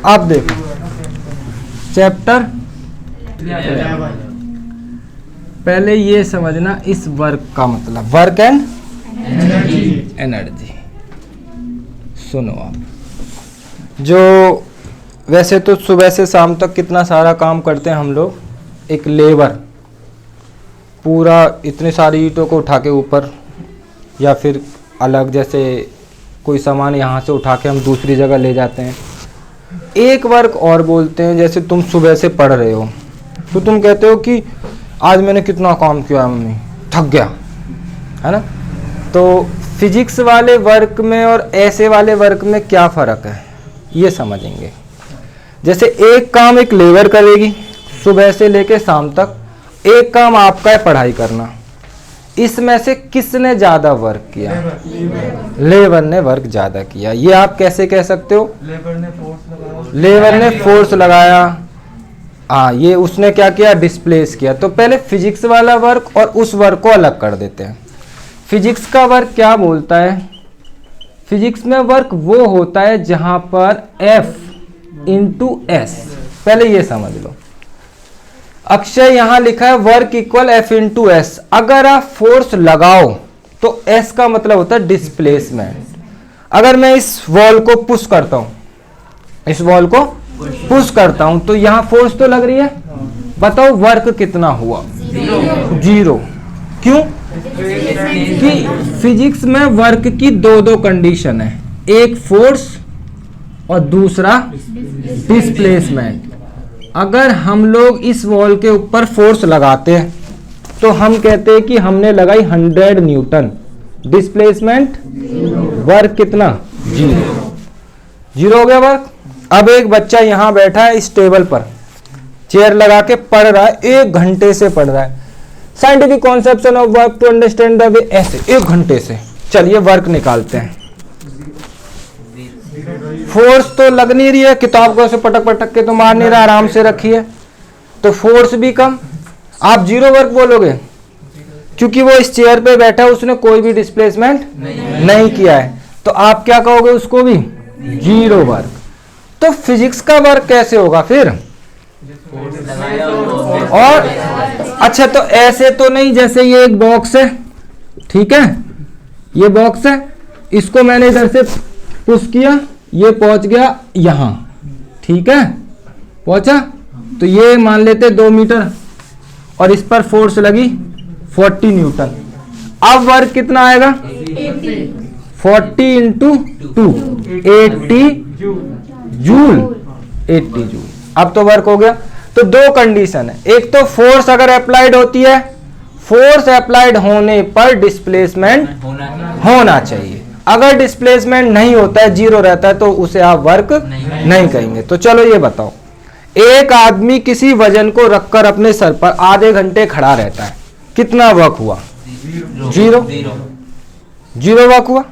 अब देखो चैप्टर, पहले ये समझना इस वर्क का मतलब, वर्क एंड एनर्जी। सुनो आप, जो वैसे तो सुबह से शाम तक कितना सारा काम करते हैं हम लोग, एक लेबर पूरा इतने सारी ईंटों को उठा के ऊपर, या फिर अलग जैसे कोई सामान यहाँ से उठा के हम दूसरी जगह ले जाते हैं। एक वर्क और बोलते हैं, जैसे तुम सुबह से पढ़ रहे हो तो तुम कहते हो कि आज मैंने कितना काम किया मम्मी, थक गया, है ना। तो फिजिक्स वाले वर्क में और ऐसे वाले वर्क में क्या फ़र्क है ये समझेंगे। जैसे एक काम एक लेबर करेगी सुबह से लेके शाम तक, एक काम आपका है पढ़ाई करना। इसमें से किसने ज़्यादा वर्क किया? लेबर ने वर्क ज़्यादा किया। ये आप कैसे कह सकते हो? लेबर ने फोर्स लगाया। हाँ, ये उसने क्या किया? डिस्प्लेस किया। तो पहले फिजिक्स वाला वर्क और उस वर्क को अलग कर देते हैं। फिजिक्स का वर्क क्या बोलता है? फिजिक्स में वर्क वो होता है जहां पर F इंटू एस, पहले ये समझ लो। अक्षय यहां लिखा है work equal F into S. अगर आप फोर्स लगाओ तो S का मतलब होता है डिस्प्लेसमेंट। अगर मैं इस वॉल को पुश करता हूं, इस वॉल को पुश करता हूं तो यहां फोर्स तो लग रही है। बताओ वर्क कितना हुआ? 0। क्यों? कि फिजिक्स में वर्क की दो कंडीशन है, एक फोर्स और दूसरा डिस्प्लेसमेंट। अगर हम लोग इस वॉल के ऊपर फोर्स लगाते हैं तो हम कहते हैं कि हमने लगाई 100 न्यूटन, डिस्प्लेसमेंट वर्क कितना? 0 हो गया वर्क। अब एक बच्चा यहां बैठा है इस टेबल पर, चेयर लगा के पढ़ रहा है, 1 घंटे से पढ़ रहा है। Scientific conception of work to understand the way, ऐसे 1 घंटे से। चलिए वर्क निकालते हैं। फोर्स तो लग नहीं रही है, किताब को ऐसे पटक पटक के तो मार नहीं रहा, आराम से रखी है, तो फोर्स भी कम। आप 0 वर्क बोलोगे क्योंकि वो इस चेयर पे बैठा है, उसने कोई भी डिस्प्लेसमेंट नहीं किया है। तो आप क्या कहोगे उसको भी? 0 वर्क। तो फिजिक्स का वर्क कैसे होगा फिर? और अच्छा, तो ऐसे तो नहीं, जैसे ये एक बॉक्स है, ठीक है, ये बॉक्स है, इसको मैंने इधर से पुश किया, ये पहुंच गया यहां, ठीक है, पहुंचा। तो ये मान लेते 2 मीटर और इस पर फोर्स लगी 40 न्यूटन। अब वर्क कितना आएगा? 40 इंटू 2, 80 जूल, 80 जूल। अब तो वर्क हो गया। तो 2 कंडीशन है, एक तो फोर्स अगर अप्लाइड होती है, फोर्स अप्लाइड होने पर डिस्प्लेसमेंट होना चाहिए। अगर डिस्प्लेसमेंट नहीं होता है, 0 रहता है, तो उसे आप वर्क नहीं कहेंगे। तो चलो ये बताओ, एक आदमी किसी वजन को रखकर अपने सर पर आधे घंटे खड़ा रहता है, कितना वर्क हुआ? 0 वर्क हुआ।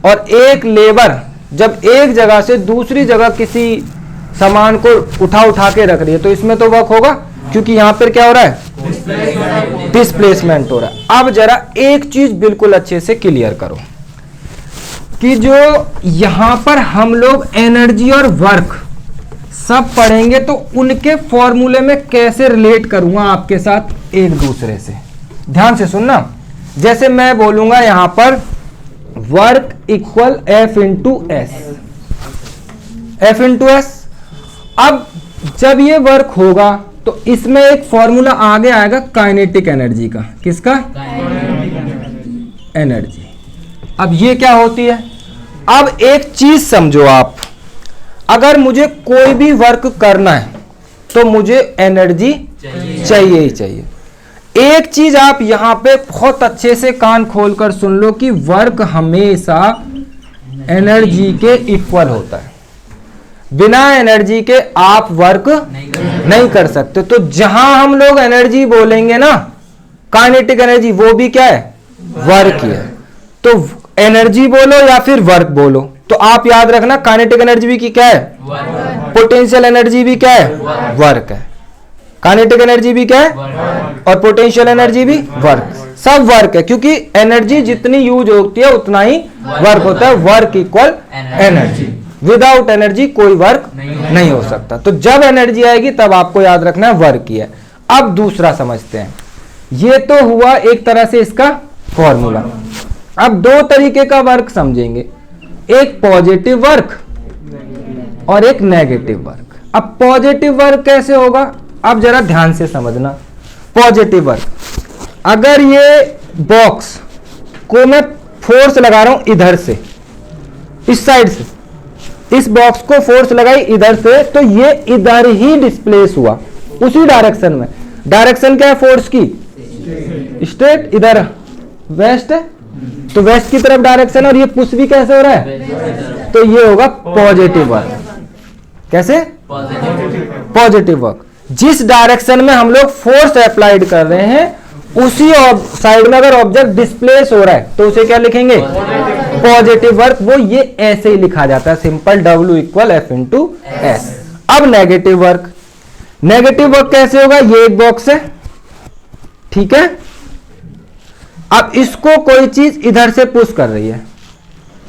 और एक लेबर जब एक जगह से दूसरी जगह किसी सामान को उठा के रख रही है, तो इसमें तो वर्क होगा, क्योंकि यहां पर क्या हो रहा है? डिस्प्लेसमेंट हो रहा है। अब जरा एक चीज बिल्कुल अच्छे से क्लियर करो कि जो यहां पर हम लोग एनर्जी और वर्क सब पढ़ेंगे, तो उनके फॉर्मूले में कैसे रिलेट करूंगा आपके साथ एक दूसरे से। ध्यान से सुनना। जैसे मैं बोलूंगा यहां पर work equal F into S, F into S. अब जब ये वर्क होगा तो इसमें एक फॉर्मूला आगे आएगा काइनेटिक एनर्जी का। किसका? एनर्जी। अब ये क्या होती है? अब एक चीज समझो आप, अगर मुझे कोई भी वर्क करना है तो मुझे एनर्जी चाहिए ही चाहिए। एक चीज आप यहां पे बहुत अच्छे से कान खोलकर सुन लो कि वर्क हमेशा एनर्जी के इक्वल होता है। बिना एनर्जी के आप वर्क नहीं कर सकते। तो जहां हम लोग एनर्जी बोलेंगे ना, काइनेटिक एनर्जी, वो भी क्या है? वर्क ही है। तो एनर्जी बोलो या फिर वर्क बोलो, तो आप याद रखना काइनेटिक एनर्जी भी क्या है? पोटेंशियल एनर्जी भी क्या है? वर्क है। काइनेटिक एनर्जी भी क्या है? और पोटेंशियल एनर्जी भी वर्क, सब वर्क है, क्योंकि एनर्जी जितनी यूज होती है उतना ही वर्क होता है। Work equal energy. Without energy कोई वर्क नहीं हो सकता। तो जब एनर्जी आएगी तब आपको याद रखना है वर्क की है। अब दूसरा समझते हैं, ये तो हुआ एक तरह से इसका फॉर्मूला। अब दो तरीके का वर्क समझेंगे, एक पॉजिटिव वर्क और एक नेगेटिव वर्क। अब पॉजिटिव वर्क कैसे होगा, अब जरा ध्यान से समझना। पॉजिटिव वर्क, अगर ये बॉक्स को मैं फोर्स लगा रहा हूं इधर से, इस साइड से, इस बॉक्स को फोर्स लगाई इधर से, तो ये इधर ही डिस्प्लेस हुआ, उसी डायरेक्शन में। डायरेक्शन क्या है फोर्स की, स्ट्रेट, इधर वेस्ट है तो वेस्ट की तरफ डायरेक्शन, और ये पुश भी कैसे हो रहा है, तो ये होगा पॉजिटिव वर्क। कैसे, पॉजिटिव वर्क। जिस डायरेक्शन में हम लोग फोर्स अप्लाइड कर रहे हैं उसी साइड में अगर ऑब्जेक्ट डिस्प्लेस हो रहा है तो उसे क्या लिखेंगे, पॉजिटिव वर्क। वो ये ऐसे ही लिखा जाता है, सिंपल, W = F/S। अब नेगेटिव वर्क, नेगेटिव वर्क कैसे होगा, ये एक बॉक्स है, ठीक है, अब इसको कोई चीज इधर से पुश कर रही है,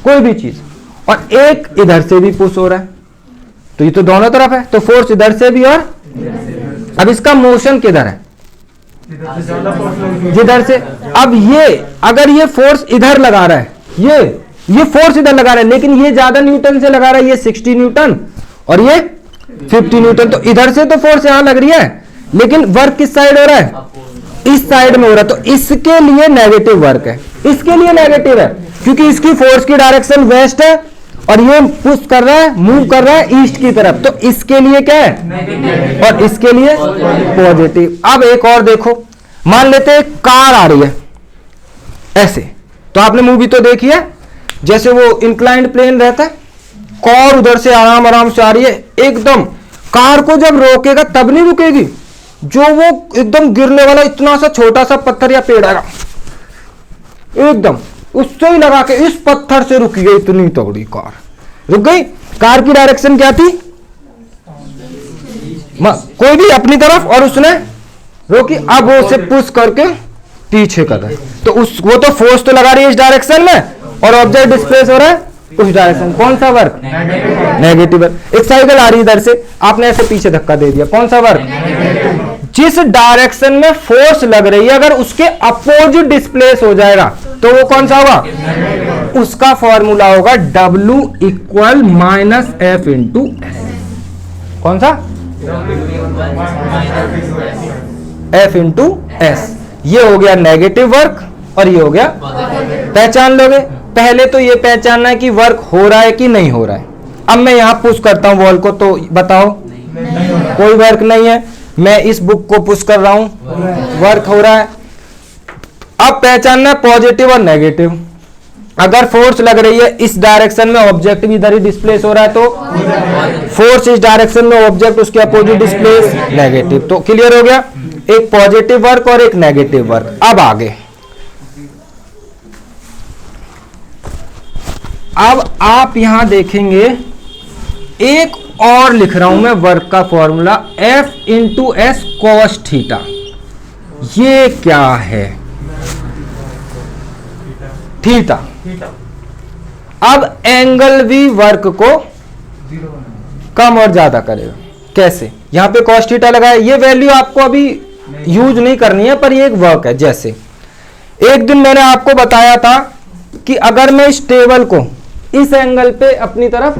कोई भी चीज, और एक इधर से भी पुश हो रहा है, तो ये तो दोनों तरफ है, तो फोर्स इधर से भी और अब इसका मोशन किधर है, जिधर से। अब ये अगर ये फोर्स इधर लगा रहा है, ये फोर्स इधर लगा रहा है, लेकिन ये ज्यादा न्यूटन से लगा रहा है, ये 60 न्यूटन और ये 50 न्यूटन, तो इधर से तो फोर्स यहां लग रही है, लेकिन वर्क किस साइड हो रहा है, इस साइड में हो रहा है, तो इसके लिए नेगेटिव वर्क है। इसके लिए नेगेटिव है क्योंकि इसकी फोर्स की डायरेक्शन वेस्ट है और ये पुश कर रहा है, मूव कर रहा है ईस्ट की तरफ, तो इसके लिए क्या है, और इसके लिए पॉजिटिव। अब एक और देखो, मान लेते हैं कार आ रही है ऐसे, तो आपने मूवी तो देखी है, जैसे वो इंक्लाइंड प्लेन रहता है, कार उधर से आराम आराम से आ रही है, एकदम कार को जब रोकेगा तब नहीं रुकेगी, जो वो एकदम गिरने वाला इतना सा छोटा सा पत्थर या पेड़ आएगा, एकदम उससे ही लगा के इस पत्थर से रुकी गई, इतनी तगड़ी कार रुक गई। कार की डायरेक्शन क्या थी, कोई भी अपनी तरफ, और उसने रोकी, अब वो उसे पुश करके पीछे कर रहा है, तो वो तो फोर्स तो लगा रही है इस डायरेक्शन में, और ऑब्जेक्ट डिस्प्लेस हो रहा है उस डायरेक्शन। कौन सा वर्क, नेगेटिव वर्क। एक साइकिल आ रही है इधर से, आपने ऐसे पीछे धक्का दे दिया, कौन सा वर्क, जिस डायरेक्शन में फोर्स लग रही है अगर उसके अपोजिट डिस्प्लेस हो जाएगा तो वो कौन सा होगा, उसका फॉर्मूला होगा W = F/S। कौन सा, F/S। ये हो गया नेगेटिव वर्क और ये हो गया, पहचान लोगे। पहले तो ये पहचानना है कि वर्क हो रहा है कि नहीं हो रहा है। अब मैं यहां पुश करता हूं वॉल को, तो बताओ कोई वर्क नहीं है, मैं इस बुक को पुश कर रहा हूं, वर्क हो रहा है। अब पहचानना है पॉजिटिव और नेगेटिव। अगर फोर्स लग रही है इस डायरेक्शन में, ऑब्जेक्ट भी इधर ही डिस्प्लेस हो रहा है, तो फोर्स इस डायरेक्शन में, ऑब्जेक्ट उसके अपोजिट डिस्प्लेस, नेगेटिव। तो क्लियर हो गया, एक पॉजिटिव वर्क और एक नेगेटिव वर्क। अब आगे, अब आप यहां देखेंगे एक और लिख रहा हूं मैं वर्क का फॉर्मूला, F/S cos थीटा। ये क्या है, थीटा। अब एंगल भी वर्क को कम और ज्यादा करेगा। कैसे, यहां पे cos थीटा लगा है, ये वैल्यू आपको अभी यूज नहीं करनी है, पर ये एक वर्क है। जैसे एक दिन मैंने आपको बताया था कि अगर मैं इस टेबल को इस एंगल पे अपनी तरफ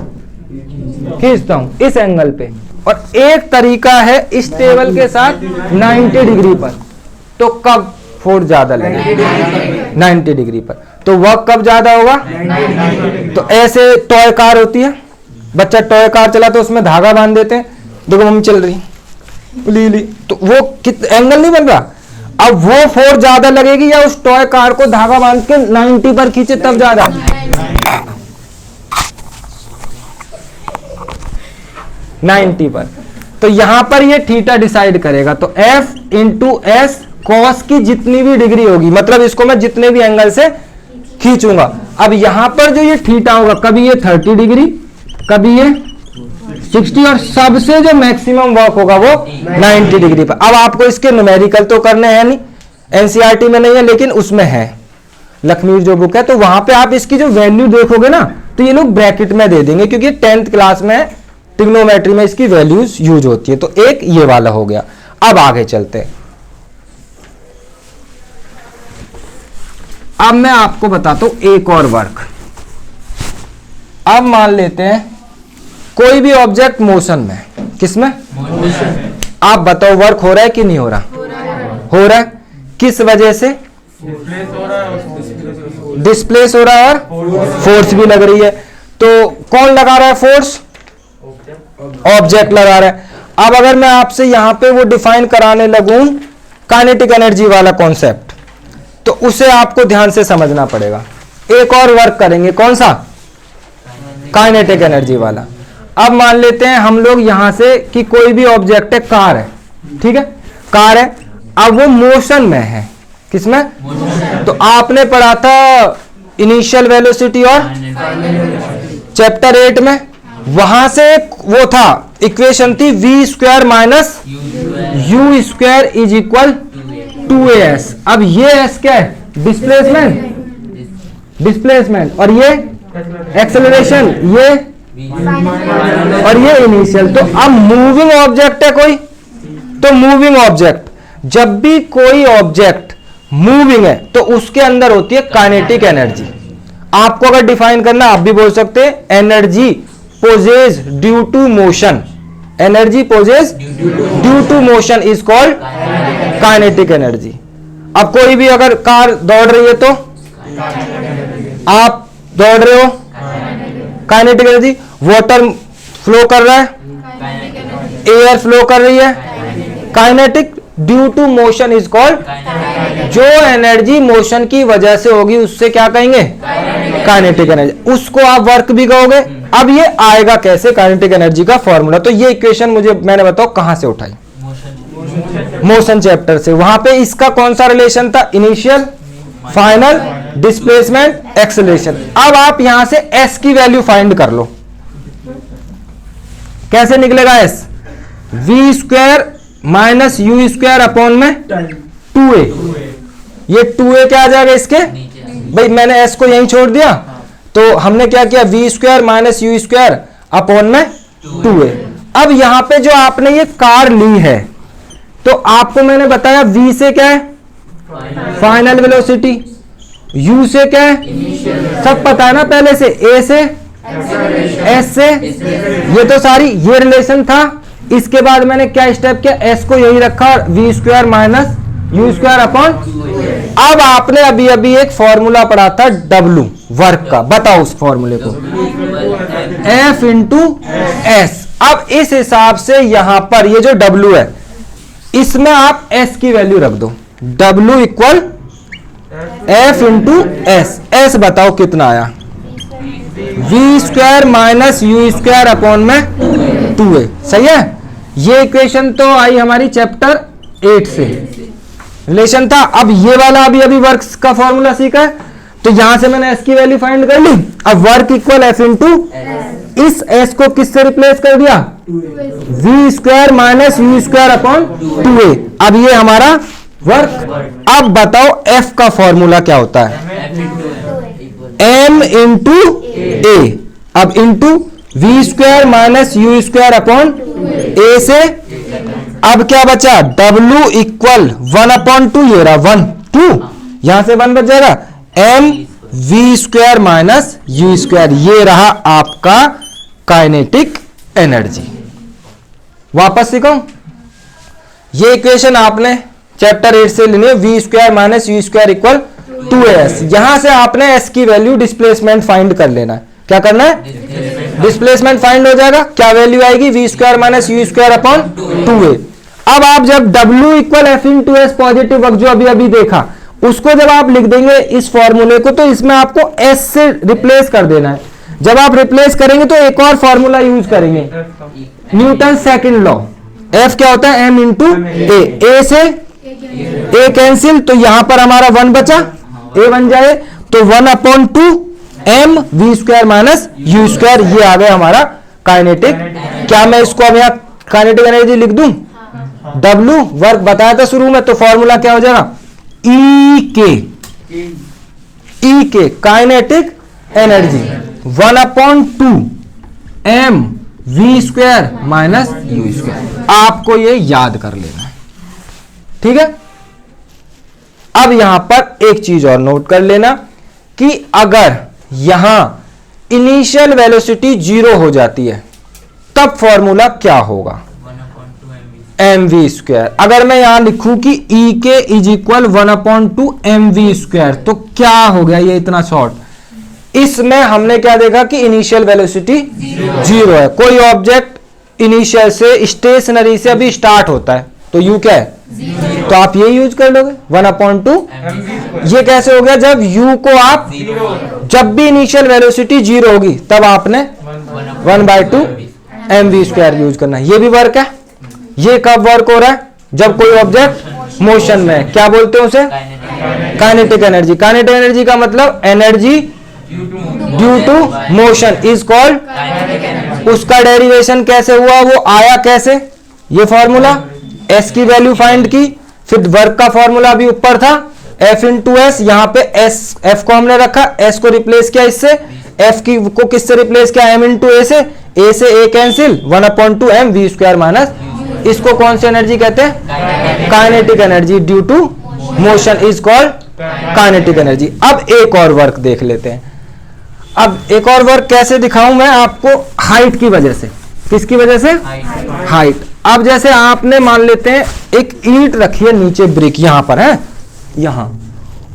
खींचता हूं, इस एंगल पे, और एक तरीका है इस टेबल के साथ 90 डिग्री पर, तो कब फोर्स ज्यादा लगेगा, 90 डिग्री पर, तो वर्क कब ज्यादा होगा। तो ऐसे टॉय कार होती है, बच्चा टॉय कार चला तो उसमें धागा बांध देते हैं, देखो मम्मी चल रही ली, तो वो एंगल नहीं बन रहा। अब वो फोर्स ज्यादा लगेगी या उस टॉय कार को धागा बांध के 90 पर खींचे तब ज्यादा, 90 पर। तो यहां पर ये थीटा डिसाइड करेगा। तो F/S cos की जितनी भी डिग्री होगी, मतलब इसको मैं जितने भी एंगल से खींचूंगा। अब यहां पर जो ये थीटा होगा, कभी ये 30 डिग्री, कभी ये 60, और सबसे जो मैक्सिमम वर्क होगा वो 90 डिग्री पर। अब आपको इसके न्यूमेरिकल तो करने हैं नहीं, एनसीईआरटी में नहीं है, लेकिन उसमें है, लखमीर जो बुक है, तो वहां पे आप इसकी जो वैल्यू देखोगे ना, तो ये लोग ब्रैकेट में दे देंगे क्योंकि 10th क्लास में ट्रिग्नोमेट्री में इसकी वैल्यूज यूज होती है। तो एक ये वाला हो गया। अब आगे चलते हैं। अब मैं आपको बताता हूं एक और वर्क। अब मान लेते हैं कोई भी ऑब्जेक्ट मोशन में, किसमें? मोशन। आप बताओ वर्क हो रहा है कि नहीं हो रहा? हो रहा है। किस वजह से? डिस्प्लेस हो रहा है और फोर्स भी लग रही है। तो कौन लगा रहा है फोर्स? ऑब्जेक्ट लगा रहा है। अब अगर मैं आपसे यहां पे वो डिफाइन कराने लगूं काइनेटिक एनर्जी वाला कॉन्सेप्ट, तो उसे आपको ध्यान से समझना पड़ेगा। एक और वर्क करेंगे, कौन सा? काइनेटिक एनर्जी वाला। अब मान लेते हैं हम लोग यहां से कि कोई भी ऑब्जेक्ट है, कार है, ठीक है, कार है। अब वो मोशन में है, किसमें? तो आपने पढ़ा था इनिशियल वेलोसिटी और चैप्टर 8 में, वहां से वो था इक्वेशन थी v² minus u² is equal 2as। अब ये s क्या है? डिस्प्लेसमेंट और ये एक्सेलरेशन, ये और ये इनिशियल। तो अब मूविंग ऑब्जेक्ट है कोई, तो मूविंग ऑब्जेक्ट, जब भी कोई ऑब्जेक्ट मूविंग है तो उसके अंदर होती है काइनेटिक एनर्जी। आपको अगर डिफाइन करना, आप भी बोल सकते हैं energy possess due to motion. Energy possess due to motion is called kinetic energy. अब कोई भी अगर कार दौड़ रही है तो आप दौड़ रहे हो, काइनेटिक एनर्जी। वाटर फ्लो कर रहा है, एयर फ्लो कर रही है, kinetic due to motion is called. जो एनर्जी मोशन की वजह से होगी उससे क्या कहेंगे? Kinetic energy. उसको आप वर्क भी कहोगे। अब ये आएगा कैसे काइनेटिक एनर्जी का फॉर्मूला? तो ये इक्वेशन मैंने बताओ कहां से उठाई? मोशन चैप्टर से। वहां पे इसका कौन सा रिलेशन था? Initial, final, displacement, acceleration. अब आप यहां से s की वैल्यू फाइंड कर लो। कैसे निकलेगा s? v² minus u² upon में 2a। ये 2a क्या आ जाएगा इसके? भाई मैंने s को यहीं छोड़ दिया, तो हमने क्या किया? v² माइनस u² अपॉन में 2a। अब यहां पे जो आपने ये कार ली है, तो आपको मैंने बताया v से क्या है? Final velocity. u से क्या है? सब पता है ना पहले से। a से, s से, ये तो सारी ये रिलेशन था। इसके बाद मैंने क्या स्टेप किया? s को यही रखा, v² माइनस u² अपॉन। अब आपने अभी अभी एक फॉर्मूला पढ़ा था w वर्क का, बताओ उस फॉर्मूले को। F into s। अब इस हिसाब से यहां पर ये जो w है, इसमें आप s की वैल्यू रख दो। w equal F into s। s बताओ कितना आया? v² माइनस u² अपॉन में 2a। सही है। ये इक्वेशन तो आई हमारी चैप्टर 8 से, रिलेशन था। अब ये वाला अभी अभी वर्क का फॉर्मूला सीखा है, तो यहां से मैंने s की वैल्यू फाइंड कर ली। अब वर्क इक्वल F इंटू इस s को किससे रिप्लेस कर दिया? v² minus u² upon 2a। अब ये हमारा वर्क। अब बताओ f का फॉर्मूला क्या होता है? m into a। अब into v² minus u² upon a से। अब क्या बचा? w equal 1/2। ये रहा 1 2, यहां से 1 बच जाएगा। m v² minus u²। ये रहा आपका काइनेटिक एनर्जी। वापस सिखाऊं? ये इक्वेशन आपने चैप्टर 8 से लेनी है, v² minus u² equal 2as। यहां से आपने s की वैल्यू डिस्प्लेसमेंट फाइंड कर लेना है। क्या करना है? डिस्प्लेसमेंट फाइंड हो जाएगा। क्या वैल्यू आएगी? v² minus u² upon 2a। अब आप जब w equal F into S positive work जो अभी अभी देखा, उसको जब आप लिख देंगे इस फॉर्मूले को, तो इसमें आपको s से रिप्लेस कर देना है। जब आप रिप्लेस करेंगे तो एक और फॉर्मूला यूज करेंगे, न्यूटन सेकंड लॉ। F क्या होता है? m इंटू a से a कैंसिल, तो यहां पर हमारा 1 बचा, a बन जाए तो 1/2 m v² माइनस u²। ये आ गया हमारा काइनेटिक। क्या मैं इसको अब यहां काइनेटिक एनर्जी लिख दूं? w वर्क बताया था शुरू में, तो फॉर्मूला क्या हो जाएगा? e के kinetic energy. 1/2 mv² minus u²। आपको ये याद कर लेना है, ठीक है। अब यहां पर एक चीज और नोट कर लेना कि अगर यहां इनिशियल वेलोसिटी 0 हो जाती है तब फॉर्मूला क्या होगा, mv²। अगर मैं यहां लिखूं कि E के इज इक्वल 1/2 mv², तो क्या हो गया ये इतना शॉर्ट। इसमें हमने क्या देखा कि इनिशियल वेलोसिटी 0 है। कोई ऑब्जेक्ट इनिशियल से स्टेशनरी से अभी स्टार्ट होता है तो u क्या है, तो आप ये यूज कर लोगे 1/2। ये कैसे हो गया, जब u को आप जब भी इनिशियल वेलोसिटी 0 होगी तब आपने 1/2 mv² यूज करना है। ये भी वर्क है। ये कब वर्क हो रहा है, जब कोई ऑब्जेक्ट मोशन में है। क्या बोलते हैं उसे, काइनेटिक एनर्जी। काइनेटिक एनर्जी का मतलब energy due to motion is called. उसका डेरिवेशन कैसे हुआ, वो आया कैसे, ये फॉर्मूला s की वैल्यू फाइंड की, फिर वर्क का फॉर्मूला भी ऊपर था F × S। यहां पे F को हमने रखा, S को रिप्लेस किया इससे, F को किससे रिप्लेस किया, M × A से, A से A कैंसिल, 1/2 mv² माइनस, इसको कौन सी एनर्जी कहते हैं, kinetic energy due to motion is called kinetic energy. अब एक और वर्क देख लेते हैं। अब एक और वर्क कैसे दिखाऊं मैं आपको, हाइट की वजह से। किसकी वजह से, हाइट। अब जैसे आपने मान लेते हैं एक ईंट रखी है नीचे, ब्रिक यहां पर है, यहां,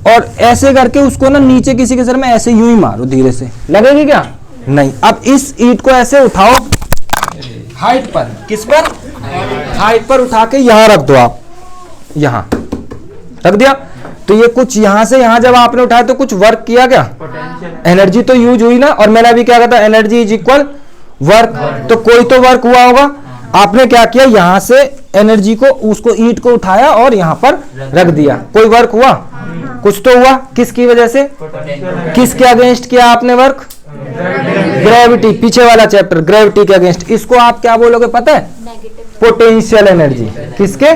और ऐसे करके उसको ना नीचे किसी के सर में ऐसे यूं ही मारो धीरे से, लगेगी क्या, नहीं। अब इस ईंट को ऐसे उठाओ हाइट पर, किस पर, हाइट पर उठा के यहां रख दो, आप यहां रख दिया, तो ये कुछ यहां से यहां जब आपने उठाया तो कुछ वर्क किया क्या, एनर्जी तो यूज हुई ना। और मैंने अभी क्या कहा था, एनर्जी इज इक्वल वर्क, तो कोई तो वर्क हुआ होगा। आपने क्या किया, यहां से एनर्जी को, उसको ईंट को उठाया और यहां पर रख दिया, कोई वर्क हुआ, कुछ तो हुआ। किसकी वजह से, किसके अगेंस्ट किया आपने वर्क, ग्रेविटी। पीछे वाला चैप्टर ग्रेविटी के अगेंस्ट, इसको आप क्या बोलोगे पता है, पोटेंशियल एनर्जी। किसके,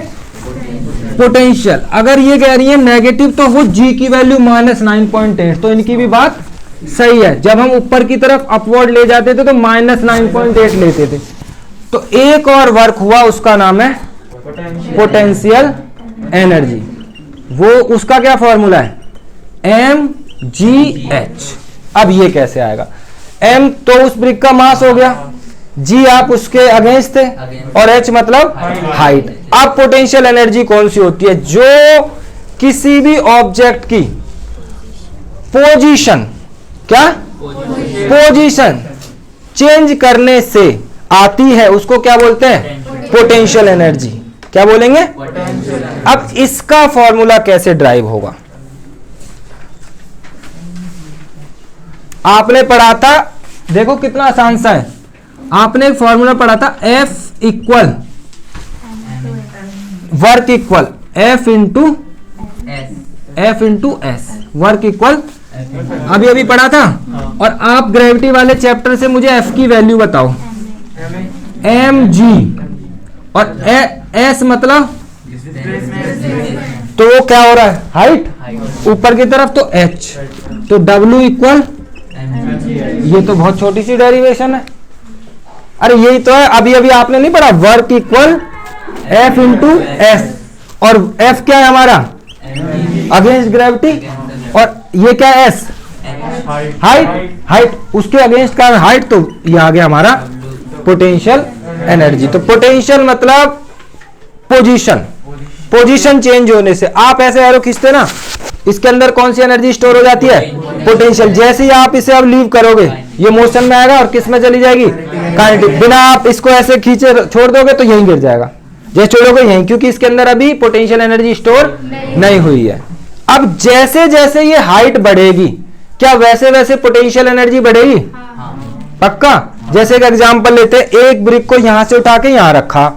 पोटेंशियल। अगर ये कह रही है नेगेटिव तो हो g की वैल्यू -9.8, तो इनकी भी बात सही है। जब हम ऊपर की तरफ अपवर्ड ले जाते थे तो -9.8 लेते थे। तो एक और वर्क हुआ, उसका नाम है पोटेंशियल एनर्जी। वो उसका क्या फॉर्मूला है, mgh। अब ये कैसे आएगा, m तो उस ब्रिक का मास हो गया, g आप उसके अगेंस्ट थे, और h मतलब हाइट। अब पोटेंशियल एनर्जी कौन सी होती है, जो किसी भी ऑब्जेक्ट की पोजीशन, क्या, पोजीशन चेंज करने से आती है, उसको क्या बोलते हैं, पोटेंशियल एनर्जी। क्या बोलेंगे। अब इसका फॉर्मूला कैसे ड्राइव होगा, आपने पढ़ा था, देखो कितना आसान सा है। आपने एक फॉर्मूला पढ़ा था, F equal work equal F into S, work equal, अभी अभी पढ़ा था। और आप ग्रेविटी वाले चैप्टर से मुझे F की वैल्यू बताओ, mg, और S मतलब, तो वो क्या हो रहा है, हाइट ऊपर की तरफ, तो h, तो W इक्वल, ये तो बहुत छोटी सी डेरिवेशन है, अरे यही तो है, अभी अभी आपने नहीं पढ़ा, work equal F into S, और F क्या है हमारा, अगेंस्ट ग्रेविटी, और ये क्या है, S हाइट, हाइट उसके अगेंस्ट का हाइट, तो ये आ गया हमारा पोटेंशियल एनर्जी। तो पोटेंशियल मतलब पोजीशन, पोजीशन चेंज होने से। आप ऐसे एरो खींचते ना, इसके अंदर कौन सी एनर्जी स्टोर हो जाती है, पोटेंशियल। जैसे ही आप इसे अब लीव करोगे, ये मोशन में आएगा और किस में चली जाएगी, काइनेटिक। बिना आप इसको ऐसे खींचे छोड़ दोगे तो यहीं गिर जाएगा, जैसे छोड़ोगे यहीं, क्योंकि इसके अंदर अभी पोटेंशियल एनर्जी स्टोर नहीं हुई है। अब जैसे जैसे ये हाइट बढ़ेगी, क्या वैसे वैसे पोटेंशियल एनर्जी बढ़ेगी, पक्का। जैसे एक एग्जांपल लेते हैं, एक ब्रिक को यहां से उठा के यहां रखा,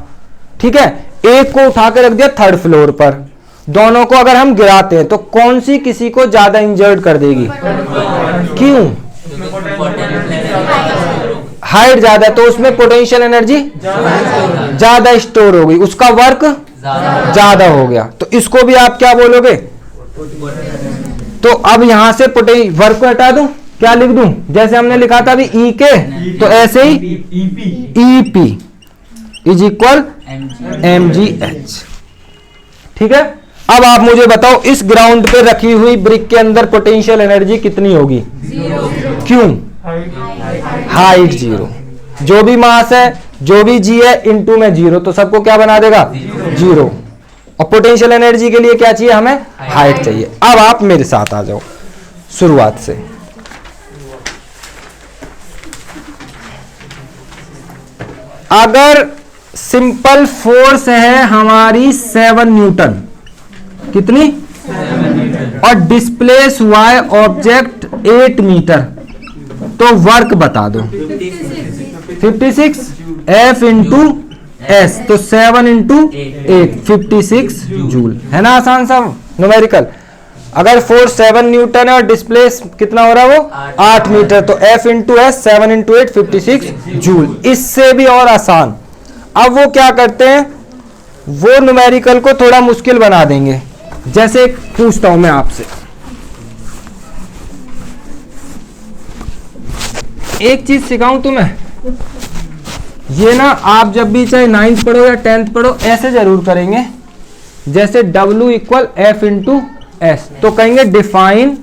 ठीक है, एक को उठा के रख दिया 3rd फ्लोर पर, दोनों को अगर हम गिराते हैं तो कौन सी किसी को ज्यादा इंजर्ड कर देगी, क्यों, हाइट ज्यादा, तो उसमें पोटेंशियल एनर्जी ज्यादा स्टोर हो गई, उसका वर्क ज्यादा हो गया, तो इसको भी आप क्या बोलोगे। तो अब यहां से वर्क को हटा दूं, क्या लिख दूं, जैसे हमने लिखा था अभी ई के, तो ऐसे ही ईपी इज इक्वल mgh। ठीक है, अब आप मुझे बताओ इस ग्राउंड पे रखी हुई ब्रिक के अंदर पोटेंशियल एनर्जी कितनी होगी? क्यों? हाइट जीरो, जो भी मास है, जो भी जी है, इनटू में जीरो, तो सबको क्या बना देगा? जीरो। और पोटेंशियल एनर्जी के लिए क्या चाहिए हमें? हाइट चाहिए। अब आप मेरे साथ आ जाओ शुरुआत से। अगर सिंपल फोर्स है हमारी 7 न्यूटन, कितनी? और डिस्प्लेस हुआ है ऑब्जेक्ट 8 मीटर, तो वर्क बता दो। 56 F इंटू एस, तो 7 इंटू 8 56 जूल, है ना? आसान सा न्यूमेरिकल। अगर फोर्स 7 न्यूटन है और डिस्प्लेस कितना हो रहा है वो? 8 मीटर, तो F into S 7 into 8 56 joule. इससे भी और आसान। अब वो क्या करते हैं, वो न्यूमेरिकल को थोड़ा मुश्किल बना देंगे। जैसे पूछता हूं मैं आपसे, एक चीज सिखाऊं तुम्हें, ये ना आप जब भी चाहे 9th पढ़ो या 10th पढ़ो ऐसे जरूर करेंगे। जैसे W equal F into S, तो कहेंगे डिफाइन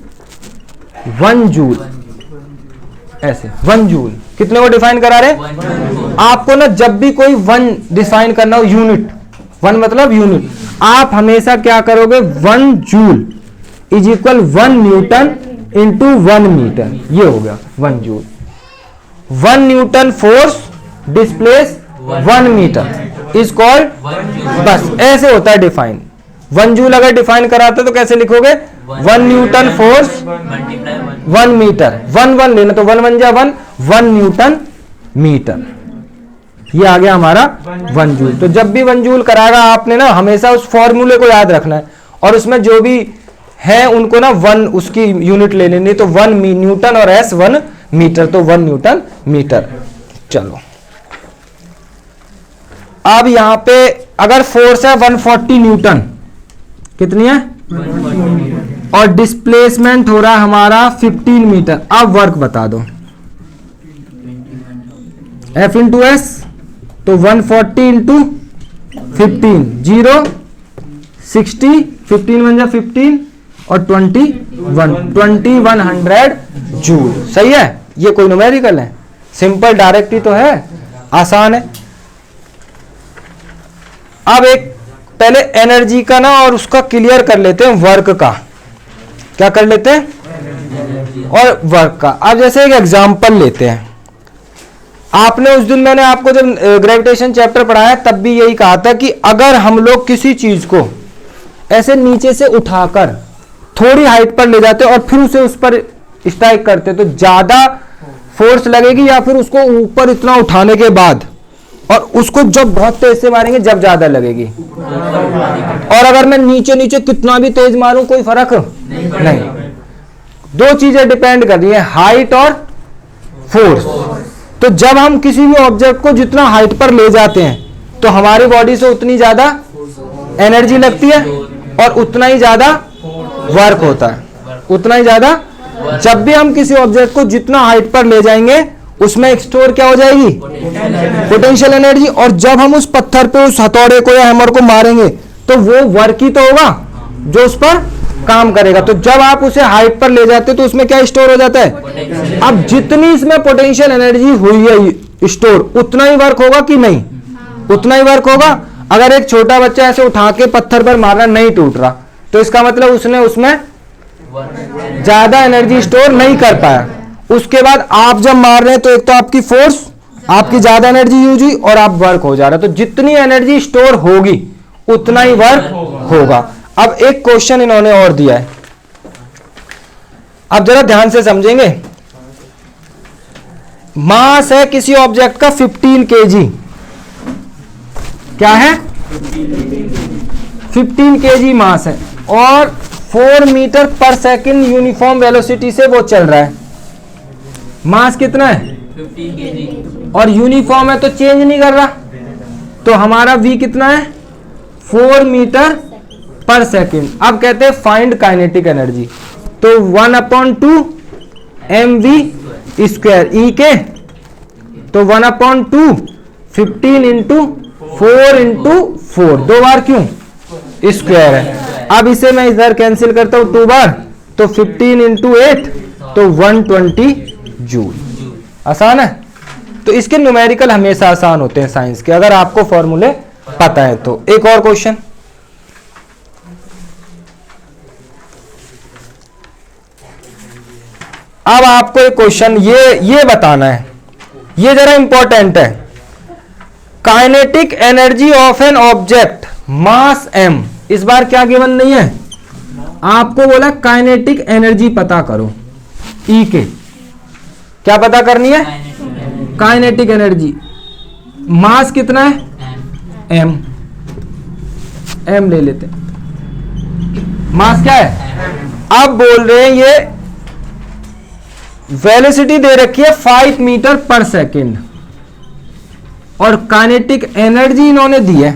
1 जूल, ऐसे 1 जूल। कितने को डिफाइन करा रहे? आपको ना जब भी कोई 1 डिफाइन करना हो, यूनिट, 1 मतलब यूनिट, आप हमेशा क्या करोगे? 1 joule is equal 1 newton into 1 metre, ये हो गया 1 joule. 1 newton force displace 1 metre is called, बस ऐसे होता है डिफाइन। 1 जूल अगर डिफाइन कराते तो कैसे लिखोगे? 1 न्यूटन फोर्स 1 मीटर, 1 लेना, तो 1 1 जा 1, 1 न्यूटन मीटर, ये आ गया हमारा 1 जूल। तो जब भी 1 जूल कराएगा आपने ना हमेशा उस फॉर्मूले को याद रखना है, और उसमें जो भी है उनको ना 1 उसकी यूनिट ले लेनी, तो 1 न्यूटन और एस 1 मीटर, तो 1 न्यूटन मीटर। चलो अब यहां पे अगर फोर्स है 140 न्यूटन, कितनी है? और डिस्प्लेसमेंट हो रहा है हमारा 15 मीटर। अब वर्क बता दो। F इंटू एस, तो 140 इंटू 15 0 60, 15 बन जा 15 और 2100 जूल। सही है, ये कोई न्यूमेरिकल है? सिंपल डायरेक्ट ही तो है, आसान है। अब एक पहले एनर्जी का ना और उसका क्लियर कर लेते हैं, वर्क का। क्या कर लेते हैं? और वर्क का। अब जैसे एक एग्जांपल लेते हैं, आपने उस दिन मैंने आपको जब ग्रेविटेशन चैप्टर पढ़ाया तब भी यही कहा था कि अगर हम लोग किसी चीज को ऐसे नीचे से उठाकर थोड़ी हाइट पर ले जाते और फिर उसे उस पर स्ट्राइक करते तो ज्यादा फोर्स लगेगी, या फिर उसको ऊपर इतना उठाने के बाद और उसको जब बहुत तेज से मारेंगे जब ज्यादा लगेगी? और अगर मैं नीचे नीचे कितना भी तेज मारूं कोई फर्क नहीं। दो चीजें डिपेंड कर रही है, हाइट और फोर्स। तो जब हम किसी भी ऑब्जेक्ट को जितना हाइट पर ले जाते हैं तो हमारी बॉडी से उतनी ज्यादा एनर्जी लगती है और उतना ही ज्यादा वर्क होता है, उतना ही ज्यादा। जब भी हम किसी ऑब्जेक्ट को जितना हाइट पर ले जाएंगे उसमें स्टोर क्या हो जाएगी? Potential energy. और जब हम उस पत्थर पे उस हथौड़े को या हैमर को मारेंगे तो वो वर्क ही तो होगा जो उस पर काम करेगा। तो जब आप उसे हाइट पर ले जाते तो उसमें क्या स्टोर हो जाता है? अब जितनी इसमें पोटेंशियल एनर्जी हुई है स्टोर, उतना ही वर्क होगा कि नहीं? उतना ही वर्क होगा। अगर एक छोटा बच्चा ऐसे उठा के पत्थर पर मारना नहीं टूट रहा तो इसका मतलब उसने उसमें ज्यादा एनर्जी स्टोर नहीं कर पाया। उसके बाद आप जब मार रहे हैं तो एक तो आपकी फोर्स, आपकी ज्यादा एनर्जी यूज हुई और आप वर्क हो जा रहा है। तो जितनी एनर्जी स्टोर होगी उतना ही वर्क होगा। अब एक क्वेश्चन इन्होंने और दिया है, अब जरा ध्यान से समझेंगे। मास है किसी ऑब्जेक्ट का 15 kg, क्या है? 15 kg मास है और 4 मीटर पर सेकंड यूनिफॉर्म वेलोसिटी से वो चल रहा है। मास कितना है? 15 kg। और यूनिफॉर्म है तो चेंज नहीं कर रहा, तो हमारा v कितना है? 4 मीटर पर सेकंड। अब कहते हैं फाइंड काइनेटिक एनर्जी, तो 1/2 mv स्क्वायर ई के, तो 1/2 15 इंटू 4 इंटू 4, 2 बार क्यों स्क्वायर है। अब इसे मैं इधर कैंसिल करता हूं 2 बार, तो 15 इंटू 8 तो 120 जूल। आसान है। तो इसके न्यूमेरिकल हमेशा आसान होते हैं साइंस के, अगर आपको फॉर्मूले पता है तो। एक और क्वेश्चन, अब आपको एक क्वेश्चन ये बताना है, ये जरा इंपॉर्टेंट है। Kinetic energy of an object mass m, इस बार क्या गिवन नहीं है, आपको बोला काइनेटिक एनर्जी पता करो E के। क्या पता करनी है? Kinetic energy. मास कितना है? m, m ले लेते हैं। मास क्या है? अब बोल रहे हैं ये वेलोसिटी दे रखी है 5 मीटर पर सेकेंड और काइनेटिक एनर्जी इन्होंने दी है,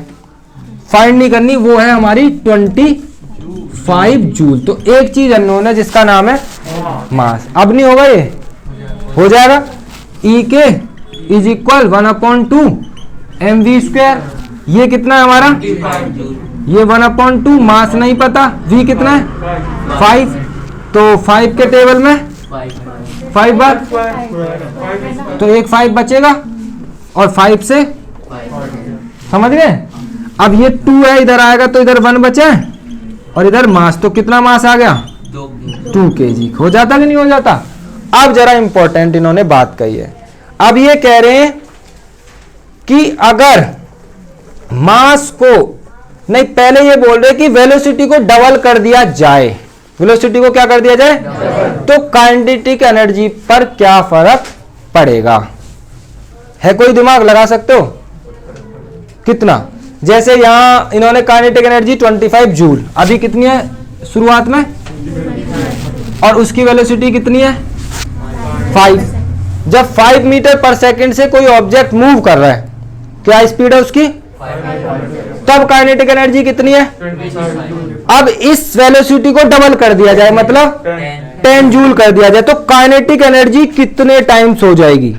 फाइंड नहीं करनी, वो है हमारी 25 जूल। तो एक चीज अननोन है जिसका नाम है मास। अब नहीं होगा, ये हो जाएगा ई के इज इक्वल 1/2 mv स्क्वायर। ये कितना है हमारा? ये 1/2, मास नहीं पता, v कितना है 5, तो 5 के टेबल में 5 बार, तो एक 5 बचेगा और 5 से, समझ गए। अब ये 2 है, इधर आएगा तो इधर 1 बचा है और इधर मास, तो कितना मास आ गया? 2 kg। हो जाता कि नहीं हो जाता? अब जरा इंपॉर्टेंट इन्होंने बात कही है। अब ये कह रहे हैं कि अगर मास को नहीं, पहले ये बोल रहे कि वेलोसिटी को डबल कर दिया जाए, वेलोसिटी को क्या कर दिया जाए, तो काइनेटिक एनर्जी पर क्या फर्क पड़ेगा? है कोई दिमाग लगा सकते हो? कितना? जैसे यहां इन्होंने काइनेटिक एनर्जी 25 जूल, अभी कितनी है शुरुआत में, और उसकी वेलोसिटी कितनी है 5। जब 5 मीटर पर सेकंड से कोई ऑब्जेक्ट मूव कर रहा है, क्या स्पीड है उसकी, तब काइनेटिक एनर्जी कितनी है? अब इस वेलोसिटी को डबल कर दिया जाए, मतलब 10 जूल कर दिया जाए, तो काइनेटिक एनर्जी कितने टाइम्स हो जाएगी?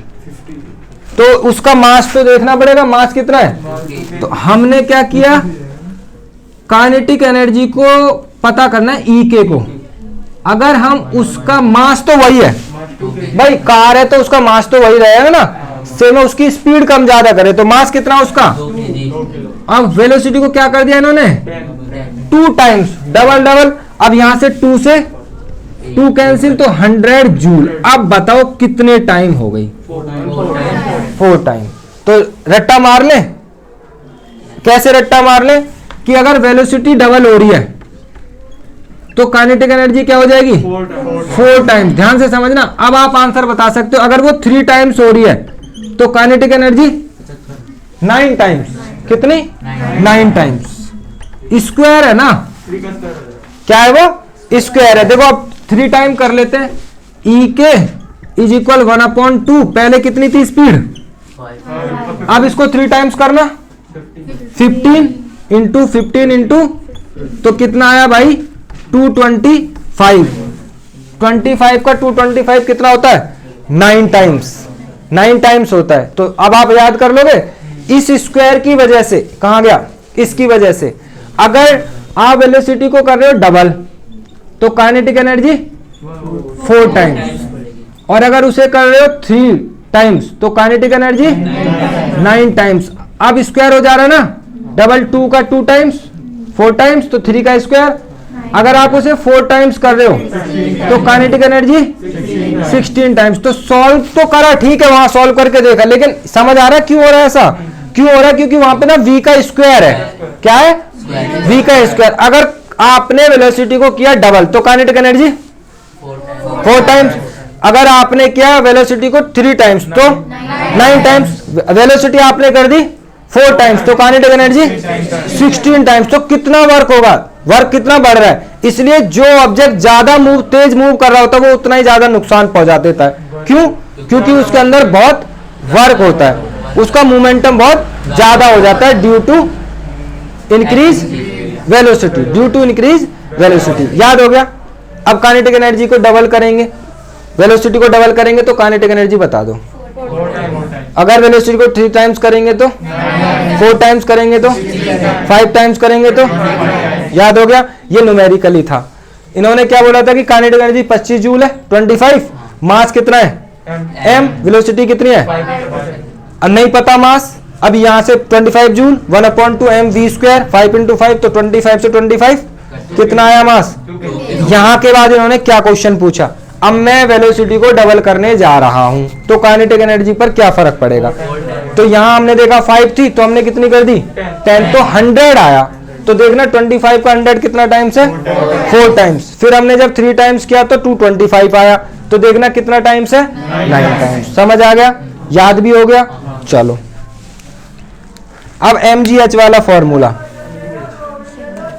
तो उसका मास तो देखना पड़ेगा, मास कितना है। तो हमने क्या किया, काइनेटिक एनर्जी को पता करना है ई के को। अगर हम उसका मास तो वही है भाई, कार है तो उसका मास तो वही रहेगा ना, से में उसकी स्पीड कम ज्यादा करे तो मास कितना उसका। अब वेलोसिटी को क्या कर दिया इन्होंने 2 टाइम्स, डबल डबल। अब यहां से 2 से 2 कैंसिल, तो 100 जूल। अब बताओ कितने टाइम हो गई? 4 टाइम। तो रट्टा मार ले। कैसे रट्टा मार ले कि अगर वेलोसिटी डबल हो रही है तो काइनेटिक एनर्जी क्या हो जाएगी 4 टाइम्स। ध्यान से समझना। अब आप आंसर बता सकते हो, अगर वो 3 टाइम्स हो रही है तो काइनेटिक एनर्जी 9 टाइम्स। कितनी? 9 टाइम्स। स्क्वायर है ना, क्या है वो? स्क्वायर है। देखो अब 3 टाइम कर लेते हैं। ई के इज इक्वल 1/2, पहले कितनी थी स्पीड, अब इसको 3 टाइम्स करना, 15 इंटू 15 इंटू, तो कितना आया भाई 225। 25 का 225 कितना होता है 9 टाइम्स। 9 टाइम्स होता है। तो अब आप याद कर लोगे, इस स्क्वायर की वजह से कहां गया, इसकी वजह से। अगर आप वेलोसिटी को कर रहे हो डबल तो काइनेटिक एनर्जी 4 टाइम्स, और अगर उसे कर रहे हो 3 टाइम्स तो काइनेटिक एनर्जी 9 टाइम्स। अब स्क्वायर हो जा रहा है ना, डबल 2 का 2 टाइम्स, 4 टाइम्स, तो 3 का स्क्वायर। अगर आप उसे 4 टाइम्स कर रहे हो तो काइनेटिक एनर्जी 16 टाइम्स। तो सॉल्व तो करा, ठीक है, वहां सॉल्व करके देखा, लेकिन समझ आ रहा है क्यों हो रहा है ऐसा? क्यों हो रहा है? क्योंकि वहां पे ना v का स्क्वायर है। क्या है? v का स्क्वायर। अगर आपने वेलोसिटी को किया डबल तो काइनेटिक एनर्जी 4 टाइम्स। अगर आपने किया वेलोसिटी को 3 टाइम्स तो 9 टाइम्स। वेलोसिटी आपने कर दी 4 टाइम्स तो काइनेटिक एनर्जी 16 टाइम्स। तो कितना वर्क होगा, वर्क कितना बढ़ रहा है। इसलिए जो ऑब्जेक्ट ज्यादा तेज मूव कर रहा होता है वो उतना ही ज्यादा नुकसान पहुंचा देता है। क्यों? क्योंकि उसके अंदर बहुत वर्क होता है, उसका मोमेंटम बहुत ज्यादा हो जाता है due to increase velocity. Due to increase velocity. याद हो गया। अब काइनेटिक एनर्जी को डबल करेंगे, वेलोसिटी को डबल करेंगे तो काइनेटिक एनर्जी बता दो। अगर वेलोसिटी को 3 टाइम्स करेंगे तो 4 टाइम्स करेंगे तो 5 टाइम्स करेंगे तो याद हो गया। ये न्यूमेरिकली था। इन्होंने क्या बोला था कि काइनेटिक एनर्जी 25 जूल है, 25 मास कितना है m, वेलोसिटी कितनी है अब नहीं पता मास। अब यहां से 25 जूल 1/2 mv², 5 × 5 तो 25 से 25 कितना आया मास। यहां के बाद इन्होंने क्या क्वेश्चन पूछा, अब मैं वेलोसिटी को डबल करने जा रहा हूं तो काइनेटिक एनर्जी पर क्या फर्क पड़ेगा। तो यहां हमने देखा 5 थी तो हमने कितनी कर दी 10, तो 100 आया। तो देखना 25 का 100 कितना टाइम्स है 4 टाइम्स। फिर हमने जब 3 टाइम्स किया तो 225 आया। तो देखना कितना टाइम्स है 9 टाइम्स। समझ आ गया, याद भी हो गया। चलो अब mgh वाला फॉर्मूला।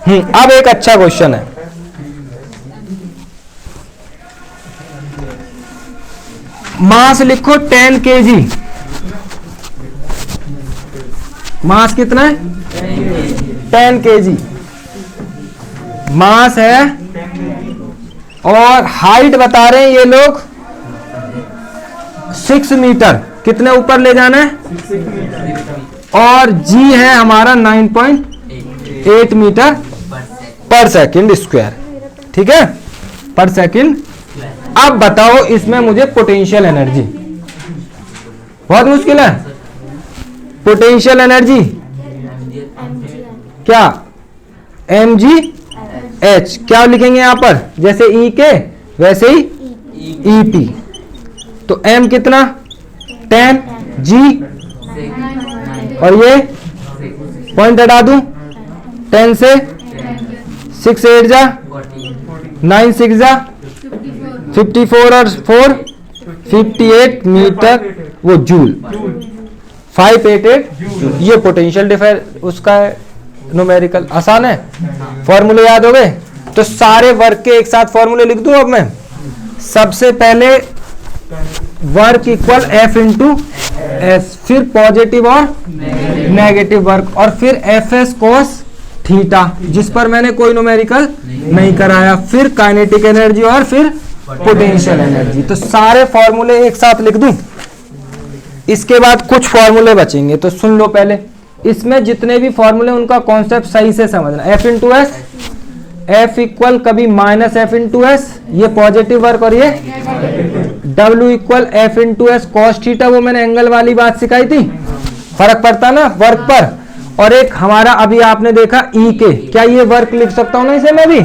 अब एक अच्छा क्वेश्चन है। मास लिखो 10 kg। मास कितना है 10 kg मास है। और हाइट बता रहे हैं ये लोग 6 मीटर, कितने ऊपर ले जाना है। और g है हमारा 9.8 मीटर पर सेकंड स्क्वायर, ठीक है, पर सेकंड। अब बताओ इसमें मुझे पोटेंशियल एनर्जी, बहुत मुश्किल है। पोटेंशियल एनर्जी क्या mgh, क्या लिखेंगे यहां पर जैसे E के वैसे ही EP। तो m कितना 10, g और ये पॉइंट हटा दूं 10 से 6 8 जा 9 6 जा 54 और 4 58 मीटर वो जूल 588। ये पोटेंशियल डिफर उसका है न्यूमेरिकल। आसान है, फॉर्मूले याद हो गए। तो सारे वर्क के एक साथ फॉर्मूले लिख दूं अब मैं। सबसे पहले work equal F into S, फिर पॉजिटिव और नेगेटिव वर्क, और फिर FS cos थीटा जिस पर मैंने कोई न्यूमेरिकल नहीं कराया, फिर काइनेटिक एनर्जी और फिर पोटेंशियल एनर्जी। तो सारे फॉर्मूले एक साथ लिख दूं। इसके बाद कुछ फॉर्मूले बचेंगे तो सुन लो पहले। इसमें जितने भी फॉर्मूले उनका कॉन्सेप्ट सही से समझना। F into S, F equal कभी माइनस F इंटू एस, ये पॉजिटिव वर्क, और ये W equal F into S cos theta, वो मैंने एंगल वाली बात सिखाई थी, फर्क पड़ता ना वर्क पर। और एक हमारा अभी आपने देखा E के, क्या ये वर्क लिख सकता हूं ना इसे मैं भी,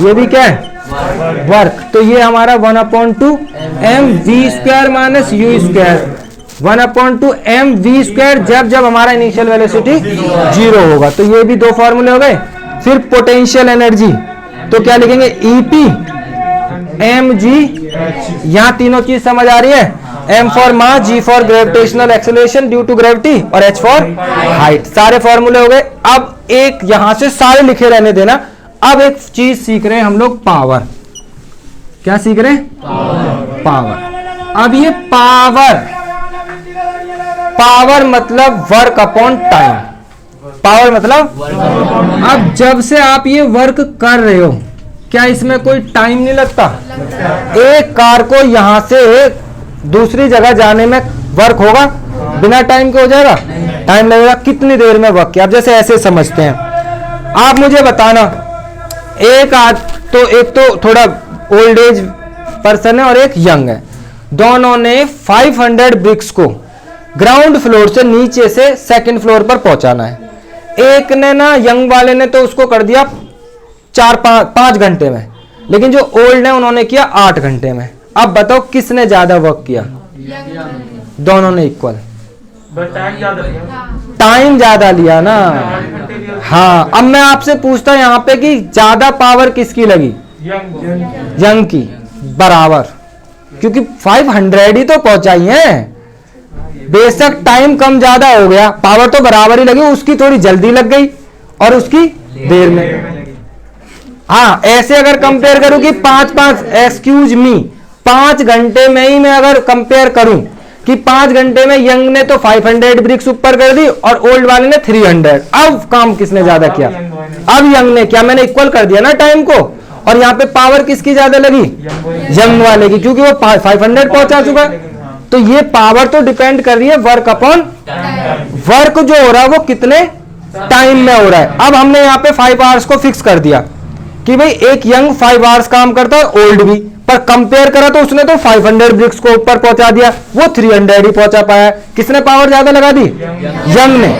ये भी क्या है वर्क। तो ये हमारा 1/2 mv² माइनस u², 1/2 mv², जब हमारा इनिशियल वेलोसिटी 0 होगा। तो ये भी 2 फॉर्मूले हो गए। फिर पोटेंशियल एनर्जी, तो क्या लिखेंगे EP mg, यहां तीनों चीज समझ आ रही है। M for mass, G for gravitational acceleration due to gravity, और H फॉर हाइट। सारे फॉर्मूले हो गए। अब एक यहां से सारे लिखे रहने देना। अब एक चीज सीख रहे हैं हम लोग, पावर। क्या सीख रहे हैं पावर। अब ये पावर मतलब वर्क अपॉन टाइम। पावर मतलब अब जब से आप ये वर्क कर रहे हो, क्या इसमें कोई टाइम नहीं लगता। एक कार को यहां से दूसरी जगह जाने में वर्क होगा, बिना टाइम के हो जाएगा, टाइम लगेगा। कितनी देर में वर्क किया। अब जैसे ऐसे समझते हैं, आप मुझे बताना, एक तो थोड़ा ओल्ड एज पर्सन है और एक यंग है, दोनों ने 500 ब्रिक्स को ग्राउंड फ्लोर से नीचे से सेकंड फ्लोर पर पहुंचाना है। एक ने ना, यंग वाले ने तो उसको कर दिया 4-5 घंटे में, लेकिन जो ओल्ड है उन्होंने किया 8 घंटे में। अब बताओ किसने ज्यादा वर्क किया। दोनों ने इक्वल, टाइम ज्यादा लिया ना। हाँ, अब मैं आपसे पूछता हूं यहाँ पे कि ज्यादा पावर किसकी लगी, यंग की, बराबर, क्योंकि 500 ही तो पहुंचाई है। बेशक टाइम कम ज्यादा हो गया, पावर तो बराबर ही लगी, उसकी थोड़ी जल्दी लग गई और उसकी देर में। हाँ, ऐसे अगर कंपेयर करूं कि 5 घंटे में ही मैं अगर कंपेयर करूं कि 5 घंटे में यंग ने तो 500 ब्रिक्स ऊपर कर दी और ओल्ड वाले ने 300, अब काम किसने ज्यादा किया। अब यंग ने, क्या मैंने इक्वल कर दिया ना टाइम को, और यहाँ पे पावर किसकी ज्यादा लगी, यंग वाले की, क्योंकि वो 500 पहुंचा चुका है। तो ये पावर तो डिपेंड कर रही है वर्क अपॉन वर्क जो हो रहा है वो कितने टाइम में हो रहा है। अब हमने यहाँ पे 5 आवर्स को फिक्स कर दिया कि भाई एक यंग 5 आवर्स काम करता है, ओल्ड भी, पर कंपेयर करा तो उसने तो 500 ब्रिक्स को ऊपर पहुंचा दिया, वो 300 ही पहुंचा पाया। किसने पावर ज्यादा लगा दी, यंग ने,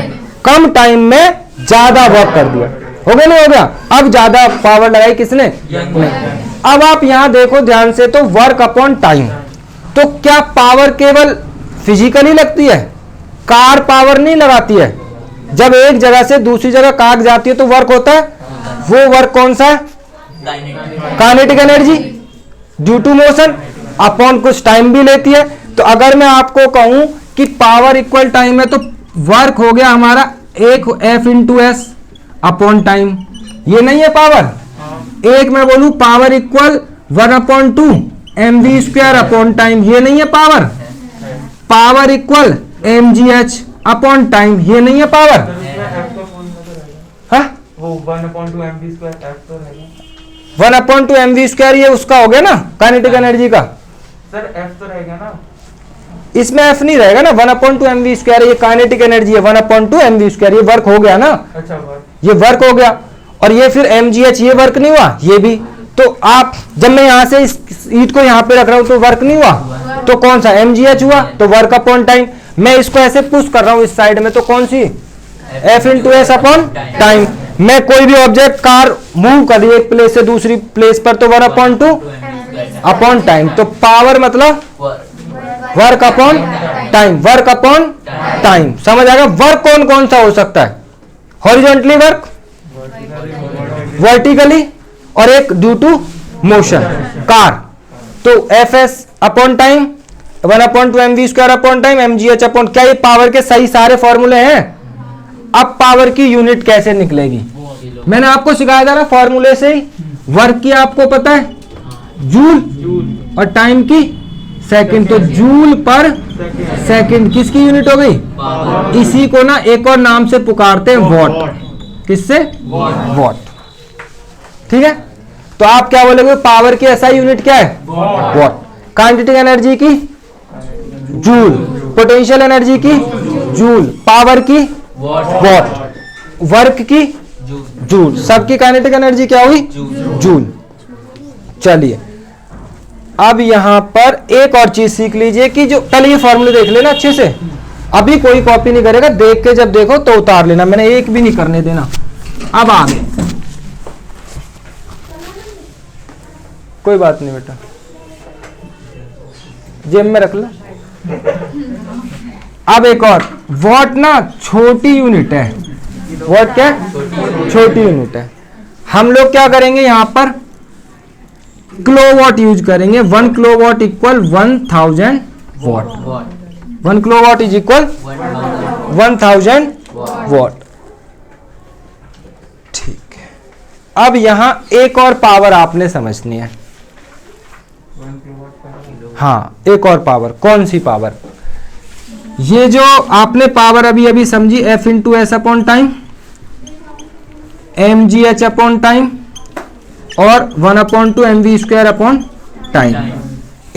कम टाइम में ज्यादा वर्क कर दिया। हो गया नहीं हो गया, अब ज्यादा पावर लगाई किसने, नहीं। अब आप यहां देखो ध्यान से, तो वर्क अपॉन टाइम, तो क्या पावर केवल फिजिकली लगती है, कार पावर नहीं लगाती है। जब एक जगह से दूसरी जगह कार जाती है तो वर्क होता है, वो वर्क कौन सा है, kinetic energy due to motion, upon कुछ टाइम भी लेती है। तो अगर मैं आपको कहूं कि पावर इक्वल टाइम है, तो वर्क हो गया हमारा एक F into S upon time, ये नहीं है पावर। एक मैं बोलूं power equal 1/2 mv² upon time, ये नहीं है power. Power equal mgh upon time, ये नहीं है पावर। हाँ, वो 1/2 mv² F तो रहेगा 1/2 mv², ये उसका हो गया ना काइनेटिक एनर्जी का। सर F तो रहेगा ना, इसमें F नहीं रहेगा ना, 1/2 mv², ये काइनेटिक एनर्जी है, 1/2 mv², ये वर्क हो गया ना, अच्छा वर्क, ये वर्क हो गया। और ये फिर mgh, ये वर्क नहीं हुआ, ये भी। तो आप जब मैं यहां से इस ईट को यहां पे रख रहा हूं तो वर्क नहीं हुआ, तो कौन सा mgh हुआ, तो वर्क अपॉन टाइम। मैं इसको ऐसे पुश कर रहा हूं इस साइड में, तो कौन सी, F into S upon time. मैं कोई भी ऑब्जेक्ट कार मूव कर रही है एक प्लेस से दूसरी प्लेस पर, तो 1/2 अपॉन टाइम। तो पावर मतलब work upon time, work upon time, समझ आएगा। वर्क कौन कौन सा हो सकता है, हॉरिजॉन्टली वर्क, वर्टिकली, और एक ड्यू टू मोशन कार। तो F S upon time, 1/2 mv² upon time, mgh upon, क्या ये पावर के सही सारे फॉर्मूले हैं। अब पावर की यूनिट कैसे निकलेगी, मैंने आपको सिखाया था ना फॉर्मूले से ही। वर्क की आपको पता है जूल, और टाइम की सेकंड, तो जूल पर सेकंड किसकी यूनिट हो गई। इसी को ना एक और नाम से पुकारते हैं वॉट, किससे, वॉट, ठीक है। तो आप क्या बोलोगे, पावर की एसआई यूनिट क्या है, वॉट। काइनेटिक एनर्जी की जूल, पोटेंशियल एनर्जी की जूल, पावर की वॉट, वर्क की जूल, सबकी काइनेटिक एनर्जी क्या हुई, जूल। चलिए अब यहां पर एक और चीज सीख लीजिए कि जो पहले ये फॉर्मूले देख लेना अच्छे से, अभी कोई कॉपी नहीं करेगा, देख के जब देखो तो उतार लेना, मैंने एक भी नहीं करने देना। अब आगे कोई बात नहीं बेटा, जेब में रख लो। अब एक और, वॉट ना छोटी यूनिट है, वॉट क्या है, छोटी यूनिट है। हम लोग क्या करेंगे यहां पर किलोवाट यूज करेंगे। 1 kilowatt equal 1000 what, 1 kilowatt is equal 1000 what, ठीक है। अब यहां एक और पावर आपने समझनी है, हाँ एक और पावर, कौन सी पावर, ये जो आपने पावर अभी अभी समझी, F into S upon time, mgh upon time, और 1/2 mv² अपॉन टाइम।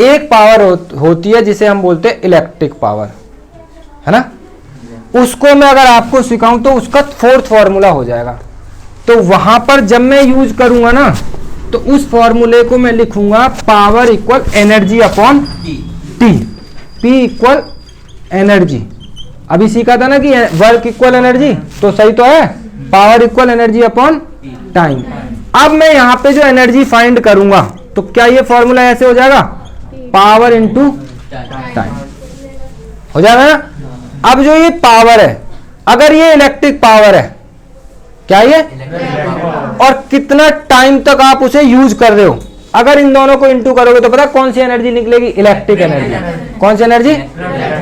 एक पावर होती है जिसे हम बोलते हैं इलेक्ट्रिक पावर, है ना। उसको मैं अगर आपको सिखाऊं तो उसका 4th फॉर्मूला हो जाएगा। तो वहां पर जब मैं यूज करूंगा ना, तो उस फॉर्मूले को मैं लिखूंगा power equal energy upon T, P equal energy. अभी सीखा था ना कि वर्क इक्वल एनर्जी, तो सही तो है, power equal energy upon time. अब मैं यहां पे जो एनर्जी फाइंड करूंगा, तो क्या ये फॉर्मूला ऐसे हो जाएगा, पावर इंटू टाइम हो जाएगा ना। अब जो ये पावर है, अगर ये इलेक्ट्रिक पावर है, क्या ये, और कितना टाइम तक आप उसे यूज कर रहे हो, अगर इन दोनों को इंटू करोगे तो पता कौन सी एनर्जी निकलेगी, इलेक्ट्रिक एनर्जी। कौन सी energy,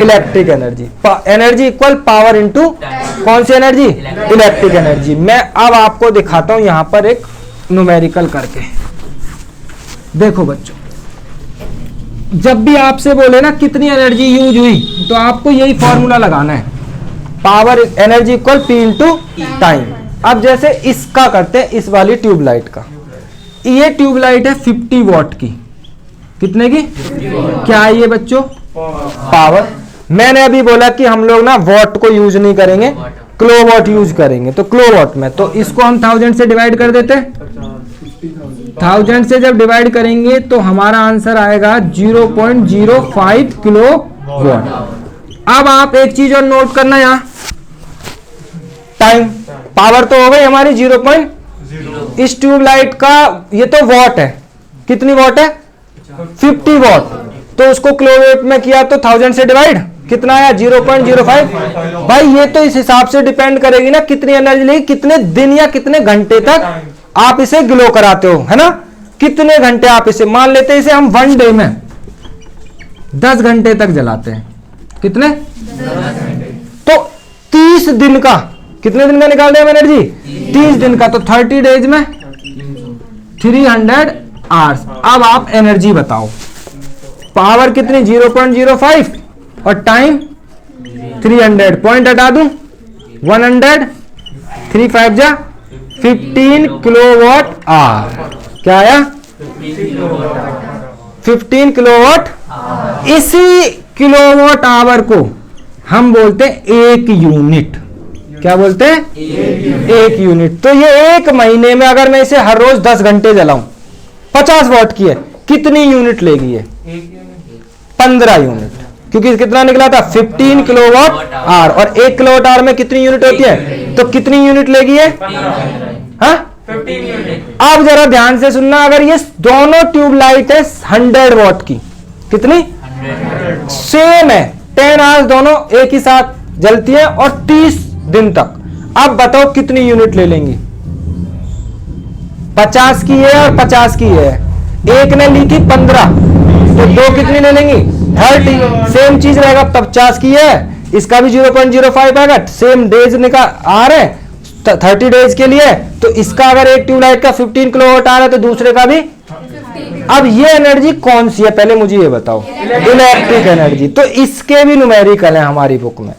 electric energy. Energy equal power into कौन सी एनर्जी, इलेक्ट्रिक एनर्जी। मैं अब आपको दिखाता हूं यहां पर एक न्यूमेरिकल करके। देखो बच्चों, जब भी आपसे बोले ना कितनी एनर्जी यूज हुई, तो आपको यही फॉर्मूला लगाना है, power energy equal P into time. अब जैसे इसका करते हैं, इस वाली ट्यूबलाइट का, ये ट्यूबलाइट है 50 वॉट की, कितने की? क्या है ये बच्चों? पावर। मैंने अभी बोला कि हम लोग ना वॉट को यूज नहीं करेंगे, किलोवाट यूज करेंगे, तो किलोवाट में तो इसको हम 1000 से डिवाइड कर देते हैं। 1000 से जब डिवाइड करेंगे तो हमारा आंसर आएगा 0.05 किलोवाट। अब आप एक चीज और नोट करना यहाँ, टाइम। पावर तो हो गई हमारी 0. इस ट्यूबलाइट का ये तो वॉट है, कितनी वॉट है? 50 वॉट। तो उसको किलोवाट में किया तो 1000 से डिवाइड, कितना आया? 0.05। भाई ये तो इस हिसाब से डिपेंड करेगी ना कितनी एनर्जी लेगी, कितने दिन या कितने घंटे तक आप इसे ग्लो कराते हो, है ना? कितने घंटे आप इसे, मान लेते हैं इसे हम 1 डे में 10 घंटे तक जलाते हैं, कितने? 10 घंटे। तो 30 दिन का, कितने दिन का निकाल रहे हैं एनर्जी? 30 दिन का, तो 30 डेज में 300 आवर्स। अब आप एनर्जी बताओ, पावर कितनी? 0.05 और टाइम 300, पॉइंट हटा दूं 100, 3 5 जा 15 किलोवाट आवर। क्या आया? 15 किलोवाट। इसी किलोवाट आवर को हम बोलते हैं 1 यूनिट। क्या बोलते हैं? 1 यूनिट। तो ये 1 महीने में अगर मैं इसे हर रोज 10 घंटे जलाऊं, 50 वॉट की है, कितनी यूनिट लेगी ये? 15 यूनिट, क्योंकि कितना निकला था? 15 किलोवाट आवर। और 1 किलोवाट आवर में कितनी यूनिट होती है? तो कितनी यूनिट लेगी ये? हाँ, 15 यूनिट। अब जरा ध्यान से सुनना, अगर ये दोनों ट्यूबलाइट है 100 वॉट की, कितनी? सेम है, 10 आवर्स दोनों एक ही साथ जलती है और 30 दिन तक। अब बताओ कितनी यूनिट ले लेंगी? 50 की है और 50 की है, एक ने ली थी 15, तो 2 कितनी ले लेंगी? 30। सेम चीज रहेगा, 50 की है, इसका भी 0.05 आएगा, सेम डेज निकाल आ रहे हैं 30 डेज के लिए, तो इसका अगर एक ट्यूबलाइट का 15 किलोवाट आ रहा है तो दूसरे का भी। अब ये एनर्जी कौन सी है पहले मुझे ये बताओ? Electric energy. तो इसके भी न्यूमेरिकल है हमारी बुक में।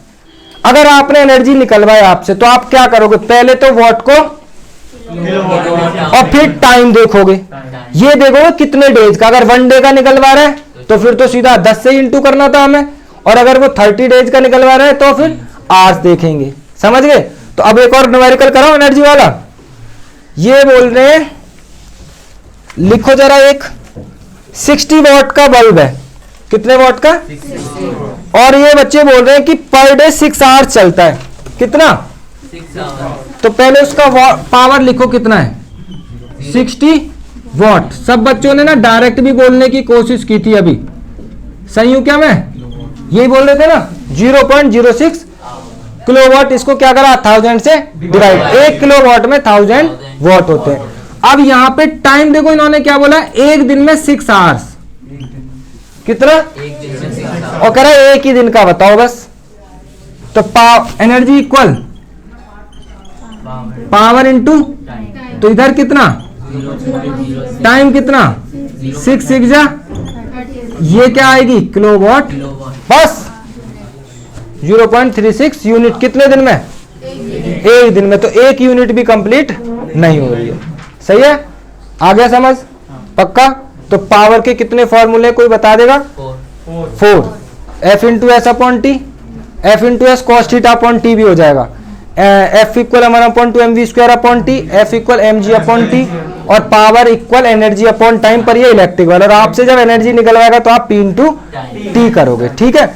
अगर आपने एनर्जी निकलवाई आपसे तो आप क्या करोगे? पहले तो वॉट को और फिर टाइम देखोगे, ये देखोगे कितने डेज का। अगर 1 डे का निकलवा रहा है तो फिर तो सीधा 10 से इंटू करना था हमें, और अगर वो 30 डेज का निकलवा रहा है तो फिर आवर्स देखेंगे। समझ गए? तो अब एक और न्यूमेरिकल कराओ एनर्जी वाला। ये बोल रहे हैं, लिखो जरा, एक 60 वॉट का बल्ब है, कितने वॉट का? 60। और ये बच्चे बोल रहे हैं कि पर डे 6 आवर्स चलता है, कितना? 6 आवर्स। तो पहले उसका पावर लिखो, कितना है? 60 वॉट। सब बच्चों ने ना डायरेक्ट भी बोलने की कोशिश की थी अभी, सही हूं क्या मैं? यही बोल रहे थे ना, 0.06 किलोवाट। इसको क्या करा? 1000 से डिवाइड, 1 किलोवाट में 1000 वॉट होते हैं। अब यहाँ पे टाइम देखो, इन्होंने क्या बोला? एक दिन में 6 आवर्स, कितना? एक दिन में 6 आवर्स। और कह रहा है एक ही दिन का बताओ बस। तो एनर्जी इक्वल पावर इनटू, तो इधर कितना? टाइम कितना? 6 6 जा, ये क्या आएगी? किलोवाट। बस 0.36 यूनिट कितने दिन में? एक दिन में। तो 1 यूनिट भी कंप्लीट नहीं हो रही है। सही है? आ गया समझ? पक्का? तो पावर के कितने फॉर्मूले कोई बता देगा? 4। F into S upon T, F into S cos theta upon T भी हो जाएगा। F equal m1/2 mv square upon T, F equal mg upon T, और power equal energy upon time पर ये इलेक्ट्रिक वाला। और आपसे जब एनर्जी निकलवाएगा तो आप P इंटू टी करोगे। ठीक है?